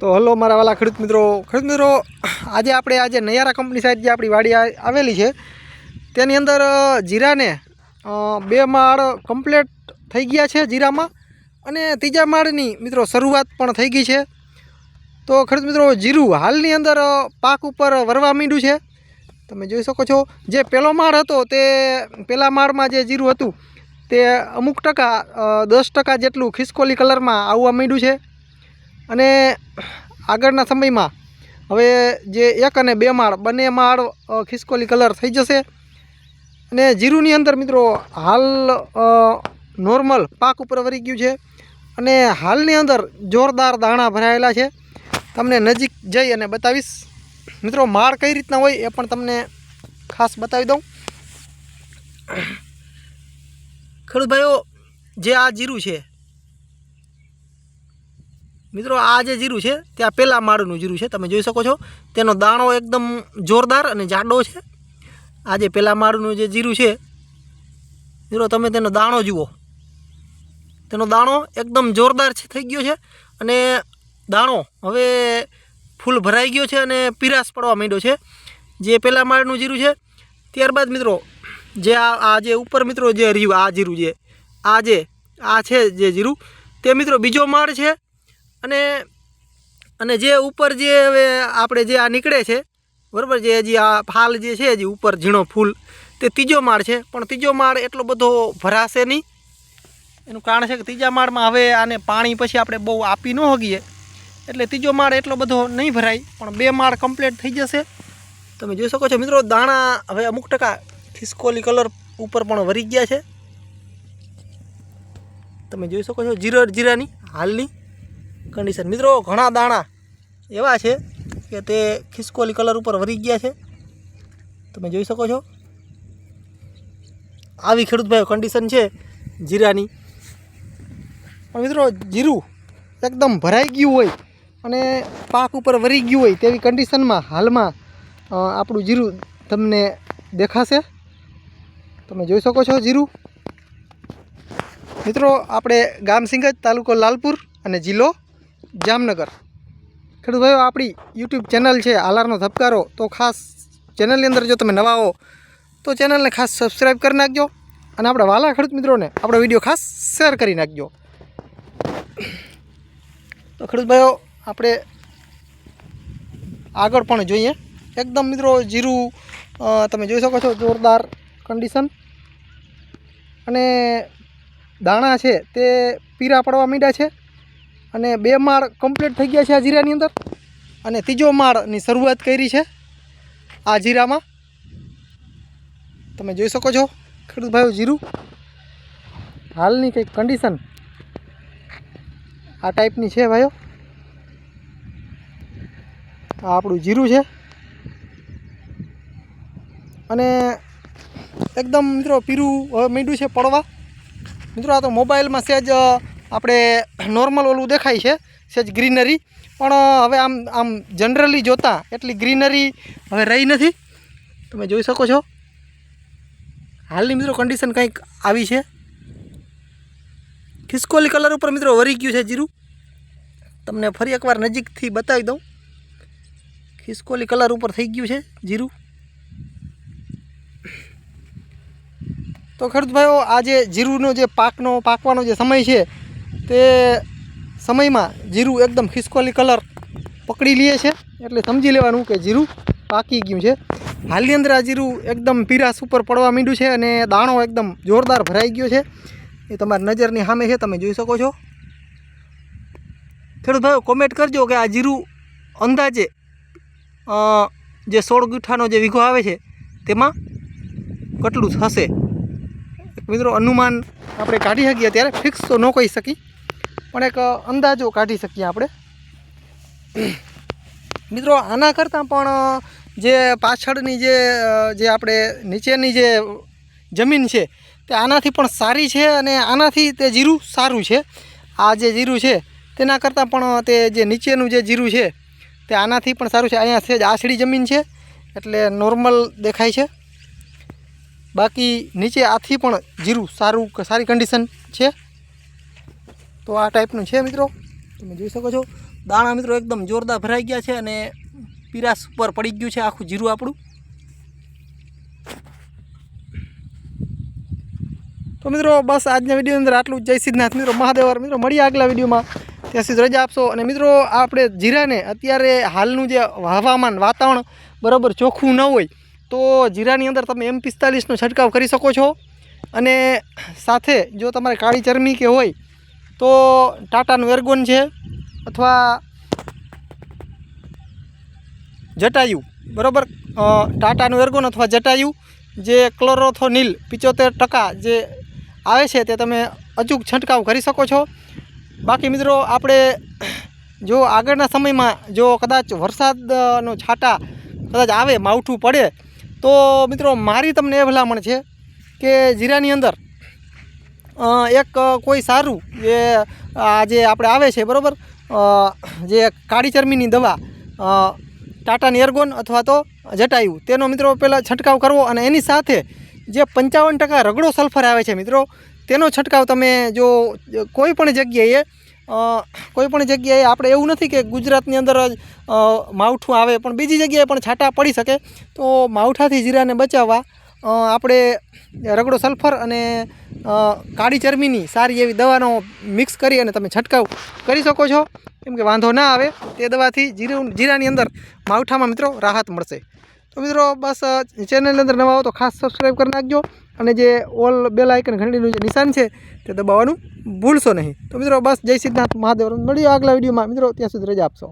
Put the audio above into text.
તો હલો મારા વાલા ખેડૂત મિત્રો આજે આપણે નયારા કંપની સાઈડ જે આપણી વાડી આવેલી છે તેની અંદર જીરાને 2 માળ કમ્પ્લીટ થઈ ગયા છે જીરામાં અને ત્રીજા માળની મિત્રો શરૂઆત પણ થઈ ગઈ છે। તો ખેડૂત મિત્રો જીરું હાલની અંદર પાક ઉપર વરવા માંડ્યું છે। તમે જોઈ શકો છો જે પહેલો માળ હતો તે પહેલા માળમાં જે જીરું હતું તે અમુક ટકા 10% જેટલું ખિસકોલી કલરમાં આવવા માંડ્યું છે અને આગળના સમયમાં હવે જે 1 અને 2 માળ બંને માળ ખિસકોલી કલર થઈ જશે અને જીરુની અંદર મિત્રો હાલ નોર્મલ પાક ઉપર વરી ગયું છે અને હાલની અંદર જોરદાર દાણા ભરાયેલા છે। તમને નજીક જઈ અને બતાવીશ મિત્રો માળ કઈ રીતના હોય એ પણ તમને ખાસ બતાવી દઉં। ખેડૂત ભાઈઓ જે આ જીરું છે મિત્રો આ જે જીરું છે ત્યાં પહેલા માળનું જીરું છે। તમે જોઈ શકો છો તેનો દાણો એકદમ જોરદાર અને જાડો છે। આ જે પહેલા માળનું જે જીરું છે મિત્રો તમે તેનો દાણો જુઓ, તેનો દાણો એકદમ જોરદાર થઈ ગયો છે અને દાણો હવે ફૂલ ભરાઈ ગયો છે અને પીરાશ પડવા માંડ્યો છે જે પહેલા માળનું જીરું છે। ત્યારબાદ મિત્રો જે આ જે ઉપર મિત્રો જે રહ્યું આ જીરું જે આ છે જે જીરું તે મિત્રો બીજો માળ છે અને જે ઉપર જે હવે આપણે જે આ નીકળે છે બરાબર, જે હજી આ ફાલ જે છે હજી ઉપર ઝીણો ફૂલ તે ત્રીજો માળ છે પણ ત્રીજો માળ એટલો બધો ભરાશે નહીં। એનું કારણ છે કે ત્રીજા માળમાં હવે આને પાણી પછી આપણે બહુ આપી ન શકીએ એટલે ત્રીજો માળ એટલો બધો નહીં ભરાય પણ 2 માળ કમ્પ્લીટ થઈ જશે। તમે જોઈ શકો છો મિત્રો દાણા હવે અમુક ટકા ખિસકોલી કલર ઉપર પણ વરી ગયા છે। તમે જોઈ શકો છો જીરાની હાલની કન્ડિશન મિત્રો ઘણા દાણા એવા છે કે તે ખિસકોલી કલર ઉપર વરી ગયા છે। તમે જોઈ શકો છો આવી ખેડૂત ભાઈઓ કન્ડિશન છે જીરાની। પણ મિત્રો જીરું એકદમ ભરાઈ ગયું હોય અને પાક ઉપર વરી ગયું હોય તેવી કન્ડિશનમાં હાલમાં આપણું જીરું તમને દેખાશે। તમે જોઈ શકો છો જીરું મિત્રો આપણે ગામ સિંગજ, તાલુકો લાલપુર અને જિલ્લો જામનગર। ખેડૂત ભાઈઓ આપણી યુટ્યુબ ચેનલ છે આલારનો ધબકારો, તો ખાસ ચેનલની અંદર જો તમે નવા હો તો ચેનલને ખાસ સબસ્ક્રાઈબ કરી નાખજો અને આપણા વાલા ખેડૂત મિત્રોને આપણો વિડીયો ખાસ શેર કરી નાખજો। તો ખેડૂત ભાઈઓ આપણે આગળ પણ જોઈએ એકદમ મિત્રો જીરું તમે જોઈ શકો છો જોરદાર કન્ડિશન અને દાણા છે તે પીરા પડવા માંડ્યા છે અને 2 માળ કમ્પ્લીટ થઈ ગયા છે આ જીરાની અંદર અને ત્રીજો માળની શરૂઆત કરી છે આ જીરામાં। તમે જોઈ શકો છો ખેડૂત ભાઈઓ જીરું હાલની કંઈક કન્ડિશન આ ટાઈપની છે ભાઈઓ। આ આપણું જીરું છે અને એકદમ મિત્રો પીરું હવે માંડ્યું છે પડવા। મિત્રો આ તો મોબાઈલમાં સહેજ આપણે નોર્મલ ઓલું દેખાય છે સહેજ ગ્રીનરી, પણ હવે આમ જનરલી જોતાં એટલી ગ્રીનરી હવે રહી નથી। તમે જોઈ શકો છો હાલની મિત્રો કન્ડિશન કંઈક આવી છે। ખિસકોલી કલર ઉપર મિત્રો વરી ગયું છે જીરું। તમને ફરી એકવાર નજીકથી બતાવી દઉં, ખિસકોલી કલર ઉપર થઈ ગયું છે જીરું। તો ખેડૂત ભાઈઓ આ જે જીરુંનો જે પાકવાનો જે સમય છે તે સમયમાં જીરું એકદમ ખિસકોલી કલર પકડી લે છે એટલે સમજી લેવાનું કે જીરું પાકી ગયું છે। હાલની અંદર આ જીરું એકદમ પીરાશ ઉપર પડવા માંડ્યું છે અને દાણો એકદમ જોરદાર ભરાઈ ગયો છે, એ તમારી નજરની સામે છે, તમે જોઈ શકો છો। ખેડૂત ભાઈઓ કોમેન્ટ કરજો કે આ જીરું અંદાજે જે 16 ગુઠ્ઠાનો જે વીઘો આવે છે તેમાં કેટલું થશે। મિત્રો અનુમાન આપણે કાઢી શકીએ, અત્યારે ફિક્સ તો ન કહી શકી પણ એક અંદાજો કાઢી શકીએ આપણે। મિત્રો આના કરતાં પણ જે પાછળની જે આપણે નીચેની જે જમીન છે તે આનાથી પણ સારી છે અને આનાથી તે જીરું સારું છે। આ જે જીરું છે તેના કરતાં પણ તે જે નીચેનું જે જીરું છે તે આનાથી પણ સારું છે। અહીંયા સહેજ આછડી જમીન છે એટલે નોર્મલ દેખાય છે, બાકી નીચે આથી પણ જીરું સારી કન્ડિશન છે। તો આ ટાઈપનું છે મિત્રો, તમે જોઈ શકો છો દાણા મિત્રો એકદમ જોરદાર ભરાઈ ગયા છે અને પીરાશ ઉપર પડી ગયું છે આખું જીરું આપણું. તો મિત્રો બસ આજના વિડીયોની અંદર આટલું. જય સિદ્ધનાથ મિત્રો, મહાદેવર મિત્રો, મળીએ આગલા વિડીયોમાં. ત્યાં સુધી રજા આપશો. અને મિત્રો આપણે જીરાને અત્યારે હાલનું જે હવામાન વાતાવરણ બરાબર ચોખ્ખું ન હોય તો જીરાની અંદર તમે M45નો છંટકાવ કરી શકો છો. અને સાથે જો તમારે કાળી ચરમી કે હોય તો ટાટાનું એર્ગોન છે અથવા જટાયુ બરાબર, ટાટાનું એર્ગોન અથવા જટાયુ જે ક્લોરોથોનિલ 75% જે આવે છે તે તમે અચૂક છંટકાવ કરી શકો છો. બાકી મિત્રો આપણે જો આગળના સમયમાં જો કદાચ વરસાદનો છાંટા કદાચ આવે, માવઠું પડે તો મિત્રો મારી તમને એ ભલામણ છે કે જીરાની અંદર એક કોઈ સારું જે આ જે આપણે આવે છે બરાબર, જે કાળી ચરમીની દવા ટાટાની એર્ગોન અથવા તો જટાયુ તેનો મિત્રો પહેલાં છંટકાવ કરવો. અને એની સાથે જે 55% રગડો સલ્ફર આવે છે મિત્રો તેનો છંટકાવ તમે જો કોઈ પણ જગ્યાએ આપણે એવું નથી કે ગુજરાતની અંદર જ માવઠું આવે, પણ બીજી જગ્યાએ પણ છાંટા પડી શકે. તો માવઠાથી જીરાને બચાવવા આપણે રગડો સલ્ફર અને કાળી ચરમીની સારી એવી દવાનો મિક્સ કરી અને તમે છંટકાવ કરી શકો છો. કેમ કે વાંધો ના આવે તે દવાથી જીરાની અંદર માવઠામાં મિત્રો રાહત મળશે. તો મિત્રો બસ ચેનલની અંદર નવા હો તો ખાસ સબસ્ક્રાઈબ કરી નાખજો અને જે ઓલ બેલ આઇકન ઘંટડીનું જે નિશાન છે તે દબાવવાનું ભૂલશો નહીં. તો મિત્રો બસ જય સિદ્ધનાથ મહાદેવ, મળીએ આગલા વિડીયોમાં મિત્રો, ત્યાં સુધી રજા આપશો.